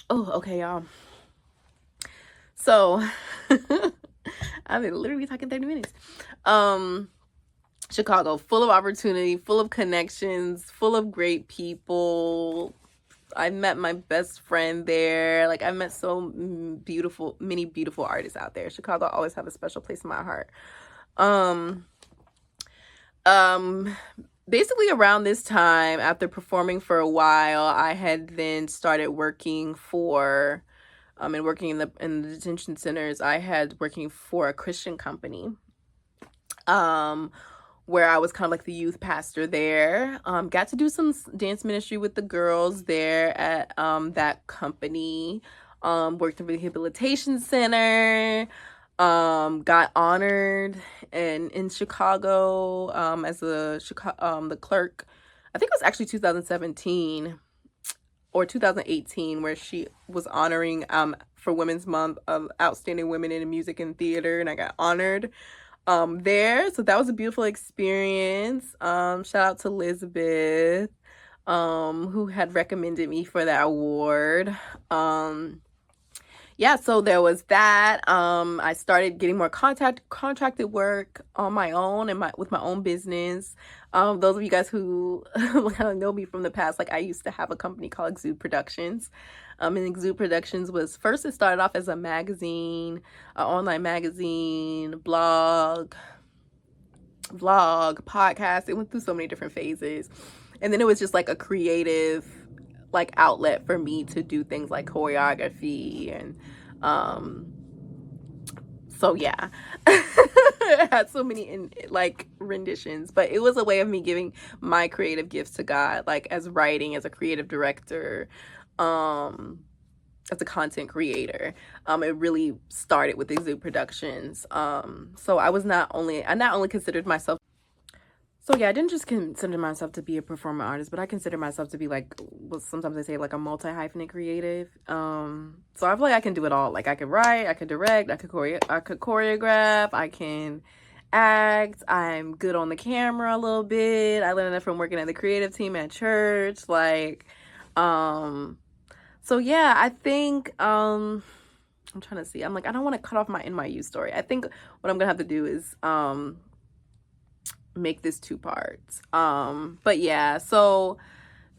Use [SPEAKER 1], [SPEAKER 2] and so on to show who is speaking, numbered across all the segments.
[SPEAKER 1] Oh, okay, y'all. So I've been literally talking 30 minutes. Um, Chicago, full of opportunity, full of connections, full of great people. I met my best friend there. Like I met so many beautiful artists out there. Chicago always have a special place in my heart. Um, um, Basically around this time, after performing for a while, I had then started working for and working in the detention centers. I had working for a Christian company. Um where I was kind of like the youth pastor there. Got to do some dance ministry with the girls there at that company. Worked in the rehabilitation center. Got honored in Chicago as the clerk. I think it was actually 2017 or 2018 where she was honoring for Women's Month of Outstanding Women in Music and Theater, and I got honored there. So that was a beautiful experience. Shout out to Elizabeth who had recommended me for that award. Yeah, so there was that. I started getting more contracted work on my own and with my own business. Those of you guys who kind of know me from the past, like I used to have a company called Exude Productions. And Exude Productions was first, it started off as a magazine, an online magazine, vlog, podcast. It went through so many different phases. And then it was just like a creative like outlet for me to do things like choreography and so yeah. It had so many like renditions, but it was a way of me giving my creative gifts to God, like as writing, as a creative director, as a content creator. It really started with Exude Productions. So I not only considered myself. So yeah, I didn't just consider myself to be a performing artist, but I consider myself to be like what sometimes they say like a multi-hyphenate creative. So I feel like I can do it all. Like I could write, I could direct, I could choreograph, I can act. I'm good on the camera a little bit. I learned that from working at the creative team at church. Like, so yeah, I think I'm trying to see. I'm like, I don't want to cut off my NYU story. I think what I'm gonna have to do is make this 2 parts. But yeah, so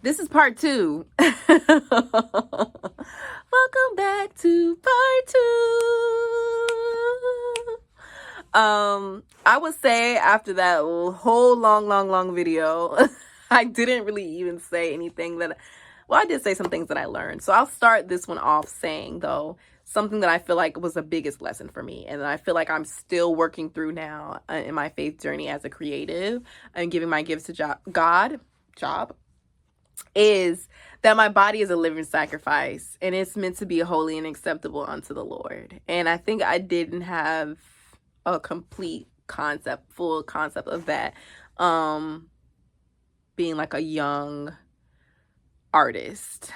[SPEAKER 1] this is part 2. Welcome back to part 2. I would say after that whole long video, I didn't really even say anything I did say some things that I learned. So I'll start this one off saying though something that I feel like was the biggest lesson for me, and I feel like I'm still working through now in my faith journey as a creative and giving my gifts to God, is that my body is a living sacrifice and it's meant to be holy and acceptable unto the Lord. And I think I didn't have a full concept of that being like a young artist.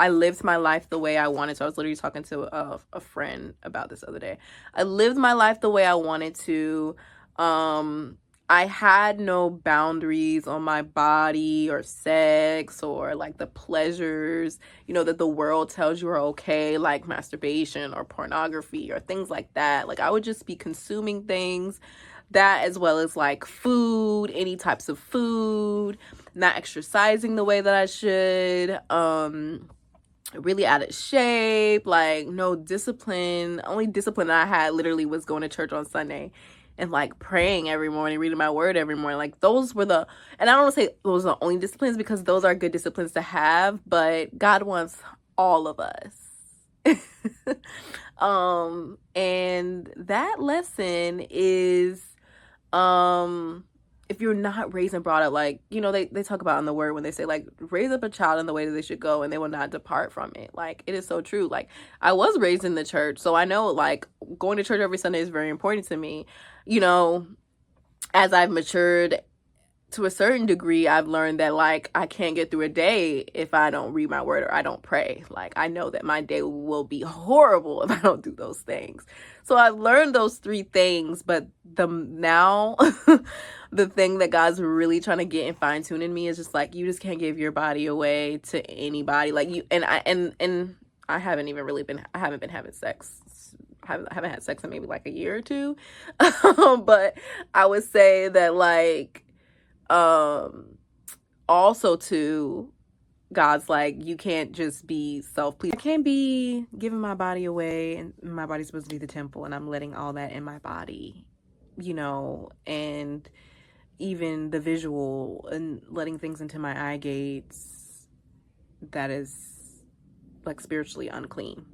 [SPEAKER 1] I lived my life the way I wanted to. I was literally talking to a friend about this other day. I lived my life the way I wanted to. I had no boundaries on my body or sex or like the pleasures, that the world tells you are okay, like masturbation or pornography or things like that. Like I would just be consuming things, that as well as like food, any types of food, not exercising the way that I should, really out of shape, like no discipline. Only discipline that I had literally was going to church on Sunday and like praying every morning, reading my word every morning. Like those were and I don't want to say those are the only disciplines because those are good disciplines to have, but God wants all of us. And that lesson is, if you're not raised and brought up, like, they talk about in the word when they say, like, raise up a child in the way that they should go and they will not depart from it. Like, it is so true. Like, I was raised in the church, so I know, like, going to church every Sunday is very important to me. As I've matured to a certain degree, I've learned that, like, I can't get through a day if I don't read my word or I don't pray. Like, I know that my day will be horrible if I don't do those things. So I've learned those three things, but now the thing that God's really trying to get and fine tune in me is just like, you just can't give your body away to anybody. Like, you, and I haven't been having sex. I haven't had sex in maybe like a year or two. But I would say that, like, also too, God's like, you can't just be self-pleasing. I can't be giving my body away, and my body's supposed to be the temple, and I'm letting all that in my body, you know, and even the visual and letting things into my eye gates that is like spiritually unclean.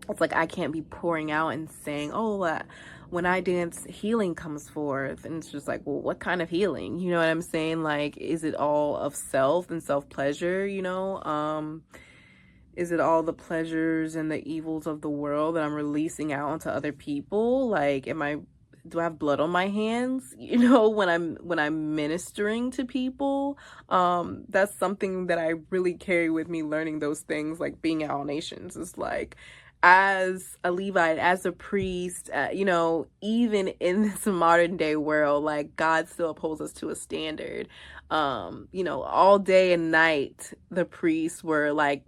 [SPEAKER 1] It's like I can't be pouring out and saying, oh, when I dance, healing comes forth. And it's just like, well, what kind of healing? You know what I'm saying? Like, is it all of self and self-pleasure, you know? Is it all the pleasures and the evils of the world that I'm releasing out onto other people? Like, do I have blood on my hands, you know, when I'm ministering to people? That's something that I really carry with me, learning those things, like being at All Nations. Is like, as a Levite, as a priest, you know, even in this modern day world, like, God still upholds us to a standard. You know, all day and night, the priests were like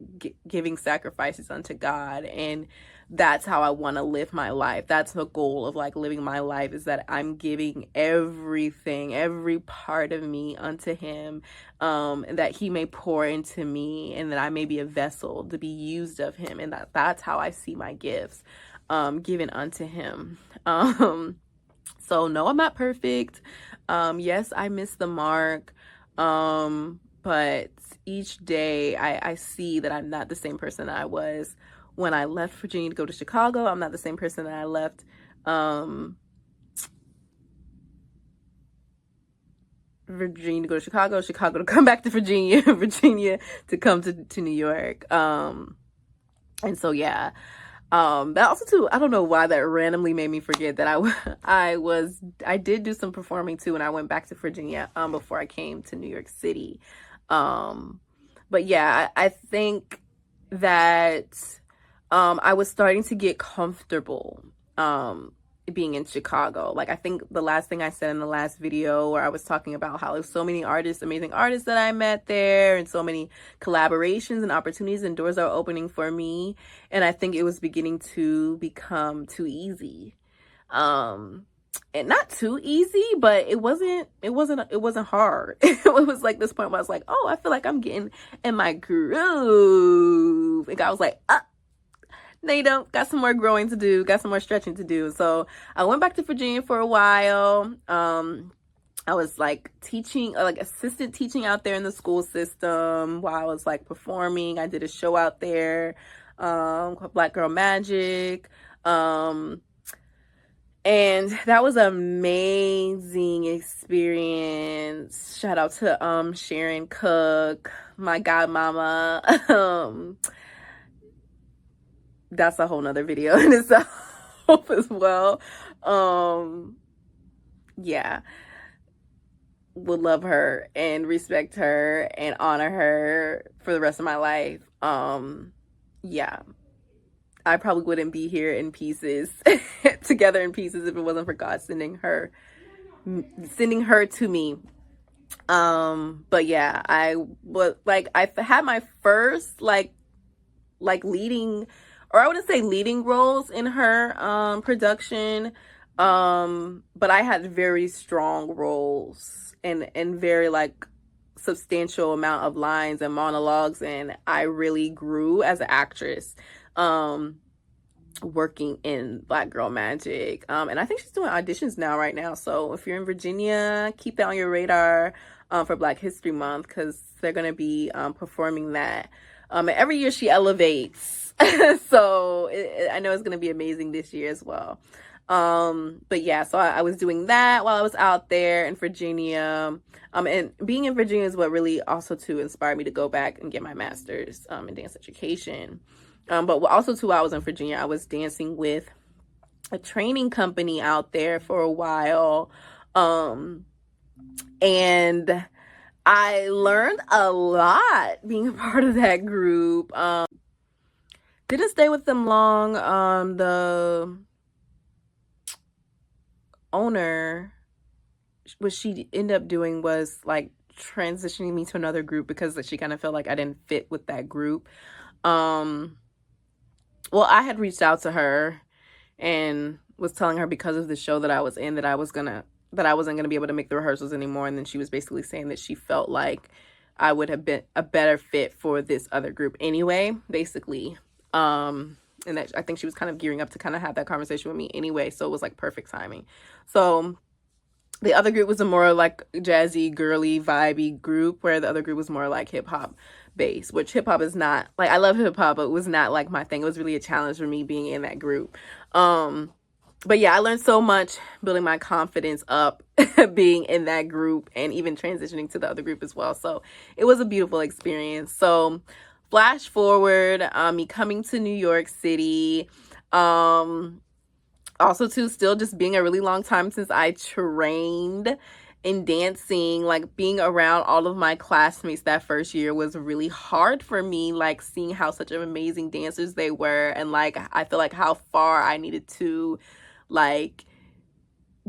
[SPEAKER 1] giving sacrifices unto God. And that's how I want to live my life. That's the goal of like living my life, is that I'm giving everything, every part of me unto him, and that he may pour into me, and that I may be a vessel to be used of him. And that's how I see my gifts, given unto him. So no, I'm not perfect. Yes, I missed the mark. But each day I see that I'm not the same person that I was when I left Virginia to go to Chicago. I'm not the same person that I left Virginia to go to Chicago to come back to Virginia, Virginia to come to New York. And so, yeah. That also too, I don't know why that randomly made me forget that I did do some performing too, and I went back to Virginia before I came to New York City. But yeah, I think that I was starting to get comfortable being in Chicago. Like, I think the last thing I said in the last video, where I was talking about how there's so many artists, amazing artists that I met there, and so many collaborations and opportunities and doors are opening for me. And I think it was beginning to become too easy. And not too easy, but it wasn't hard. It was like this point where I was like, oh, I feel like I'm getting in my groove. And God was like, no, you don't. Got some more growing to do. Got some more stretching to do. So I went back to Virginia for a while. I was like teaching, like assistant teaching out there in the school system while I was like performing. I did a show out there called Black Girl Magic. And that was an amazing experience. Shout out to Sharon Cook, my godmama. That's a whole nother video in itself as well. Yeah, would love her and respect her and honor her for the rest of my life. Yeah, I probably wouldn't be here in pieces together in pieces if it wasn't for God sending her to me. But yeah, I had my first like leading, or I wouldn't say leading roles in her production, but I had very strong roles and very like substantial amount of lines and monologues, and I really grew as an actress working in Black Girl Magic. And I think she's doing auditions right now. So if you're in Virginia, keep that on your radar for Black History Month, because they're going to be performing that. And every year she elevates. So I know it's going to be amazing this year as well. But yeah, so I was doing that while I was out there in Virginia. And being in Virginia is what really also to inspire me to go back and get my master's in dance education. But also too, while I was in Virginia, I was dancing with a training company out there for a while. And I learned a lot being a part of that group. Didn't stay with them long. The owner, what she ended up doing was like transitioning me to another group because she kind of felt like I didn't fit with that group. Well, I had reached out to her and was telling her because of the show that I was in that I wasn't gonna be able to make the rehearsals anymore. And then she was basically saying that she felt like I would have been a better fit for this other group anyway, basically. And that I think she was kind of gearing up to kind of have that conversation with me anyway. So it was like perfect timing. So the other group was a more like jazzy, girly, vibey group, where the other group was more like hip hop based, which hip hop is not like, I love hip hop, but it was not like my thing. It was really a challenge for me being in that group. But yeah, I learned so much building my confidence up being in that group and even transitioning to the other group as well. So it was a beautiful experience. So flash forward, me coming to New York City, also too, still just being a really long time since I trained in dancing, like being around all of my classmates that first year was really hard for me, like seeing how such amazing dancers they were, and like I feel like how far I needed to like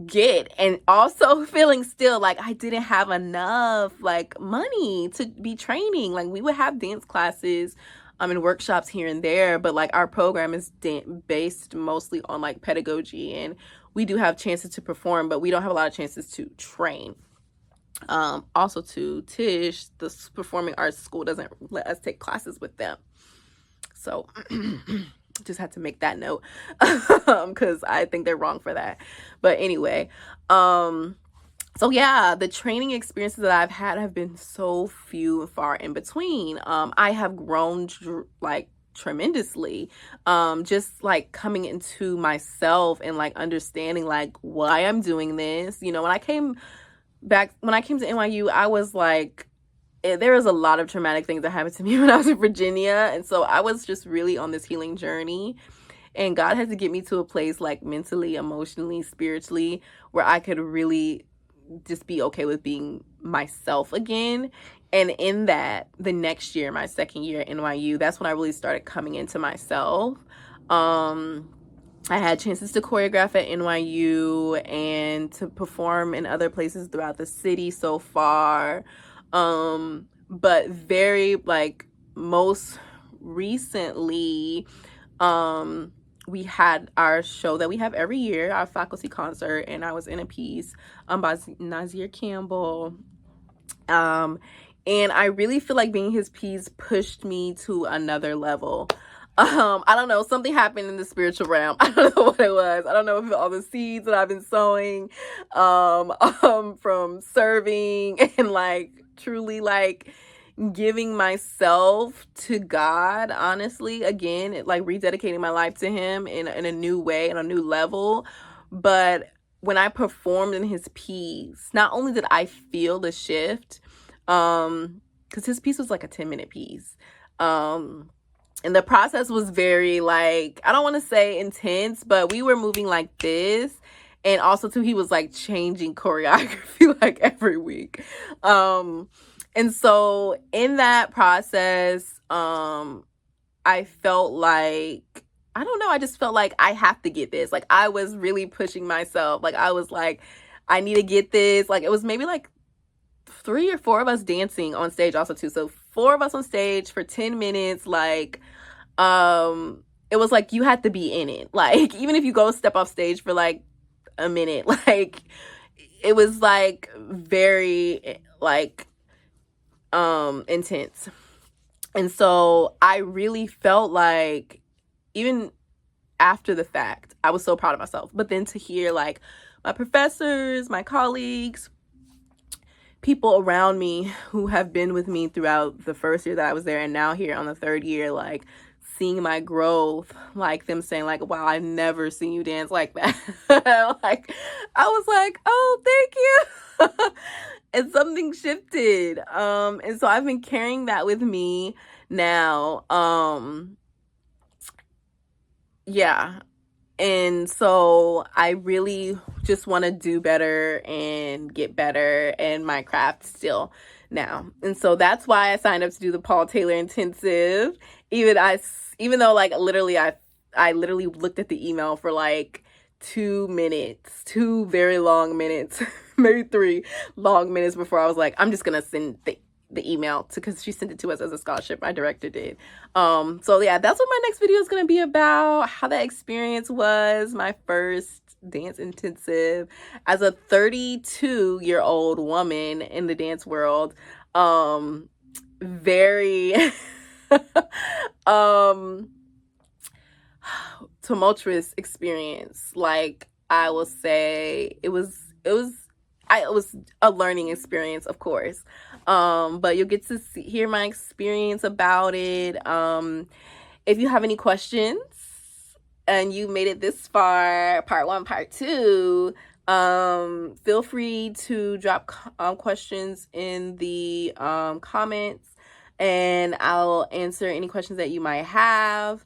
[SPEAKER 1] get, and also feeling still like I didn't have enough like money to be training. Like we would have dance classes and workshops here and there, but like our program is based mostly on like pedagogy, and we do have chances to perform, but we don't have a lot of chances to train. Also to Tish, the performing arts school doesn't let us take classes with them, so just had to make that note because I think they're wrong for that. But anyway, so yeah, the training experiences that I've had have been so few and far in between. I have grown like tremendously, just like coming into myself and like understanding like why I'm doing this. You know, when I came to NYU, I was like, there was a lot of traumatic things that happened to me when I was in Virginia. And so I was just really on this healing journey. And God had to get me to a place like mentally, emotionally, spiritually, where I could really just be okay with being myself again. And in that, the next year, my second year at NYU, that's when I really started coming into myself. I had chances to choreograph at NYU and to perform in other places throughout the city so far. But very like most recently, we had our show that we have every year, our faculty concert, and I was in a piece by Nazir Campbell. And I really feel like being his piece pushed me to another level. I don't know, something happened in the spiritual realm. I don't know what it was. I don't know if all the seeds that I've been sowing from serving and like truly like giving myself to God, honestly, again, like rededicating my life to him in a new way, in a new level. But when I performed in his piece, not only did I feel the shift, because his piece was like a 10-minute piece, and the process was very like, I don't want to say intense, but we were moving like this. And also too, he was like changing choreography like every week. And so in that process, I felt like, I don't know, I just felt like I have to get this. Like I was really pushing myself. Like I was like, I need to get this. Like it was maybe like 3 or 4 of us dancing on stage also too. So 4 of us on stage for 10 minutes. Like, it was like you had to be in it. Like even if you go step off stage for like a minute, like it was like very like intense. And so I really felt like even after the fact, I was so proud of myself. But then to hear like my professors, my colleagues, people around me who have been with me throughout the first year that I was there and now here on the 3rd year, like seeing my growth, like them saying like, wow, I've never seen you dance like that. Like I was like, oh, thank you. And something shifted. And so I've been carrying that with me now. Yeah. And so I really just want to do better and get better in my craft still now. And so that's why I signed up to do the Paul Taylor intensive. Even though like literally I literally looked at the email for like 2 minutes, 2 very long minutes, maybe 3 long minutes before I was like, I'm just gonna send the email to, because she sent it to us as a scholarship. My director did. So yeah, that's what my next video is gonna be about, how that experience was, my first dance intensive as a 32-year-old woman in the dance world. Very tumultuous experience. Like, I will say it was a learning experience, of course. But you'll get to hear my experience about it. If you have any questions and you made it this far, part 1, part 2, feel free to drop questions in the comments, and I'll answer any questions that you might have.